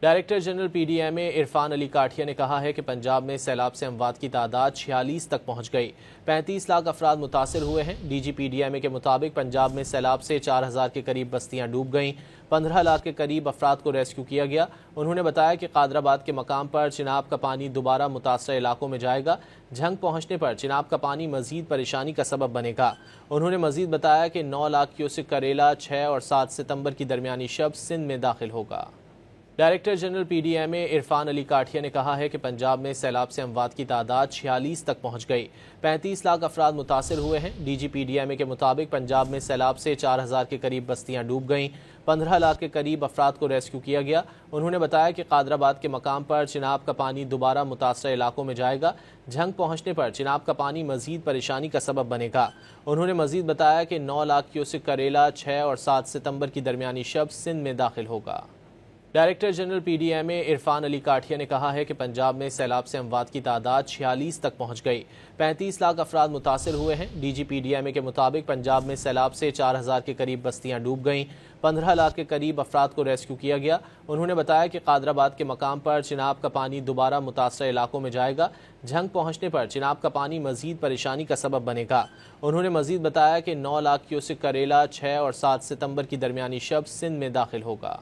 Director general P D M A Irfan Ali Kathia نے کہا ہے کہ پنجاب میں سیلاب سے اموات کی تعداد 46 تک پہنچ گئی۔ 35 لاکھ افراد متاثر ہوئے ہیں۔ D G P D M A کے مطابق پنجاب میں سیلاب سے 4000 کے قریب بستیاں ڈوب گئیں۔ 15 لاکھ کے قریب افراد کو ریسکیو کیا گیا۔ انہوں نے بتایا کہ قادر آباد کے مقام پر چناب کا پانی دوبارہ متاثرہ علاقوں میں جائے گا۔ جھنگ پہنچنے پر چناب کا پانی مزید پریشانی کا سبب بنے گا۔ انہوں نے مزید بتایا کہ 9 لاکھ کیوسک کریلا 6 اور 7 ستمبر کی درمیانی شب سندھ میں داخل ہوگا۔ Director general P D M A Irfan Ali Kathia نے کہا ہے کہ پنجاب میں سیلاب سے اموات کی تعداد 46 تک پہنچ گئی۔ 35 لاکھ افراد متاثر ہوئے ہیں۔ D G P D M A کے مطابق پنجاب میں سیلاب سے 4000 کے قریب بستیاں ڈوب گئیں۔ 15 لاکھ کے قریب افراد کو ریسکیو کیا گیا۔ انہوں نے بتایا کہ قادر آباد کے مقام پر چناب کا پانی دوبارہ متاثرہ علاقوں میں جائے گا۔ جھنگ پہنچنے پر چناب کا پانی مزید پریشانی کا سبب بنے گا۔ انہوں نے مزید بتایا کہ 9 لاکھ کیوسک کریلا 6 اور 7 ستمبر کی درمیانی شب سندھ میں داخل ہوگا۔ Director general P D M A Irfan Ali Kathia نے کہا ہے کہ پنجاب میں سیلاب سے اموات کی تعداد 46 تک پہنچ گئی۔ 35 لاکھ افراد متاثر ہوئے ہیں۔ D G P D M A کے مطابق پنجاب میں سیلاب سے 4000 کے قریب بستیاں ڈوب گئیں۔ 15 لاکھ کے قریب افراد کو ریسکیو کیا گیا۔ انہوں نے بتایا کہ قادر آباد کے مقام پر چناب کا پانی دوبارہ متاثرہ علاقوں میں جائے گا۔ جھنگ پہنچنے پر چناب کا پانی مزید پریشانی کا سبب بنے گا۔ انہوں نے مزید بتایا کہ 9 لاکھ کیوسک کریلا 6 اور 7 ستمبر کی درمیانی شب سندھ میں داخل ہوگا۔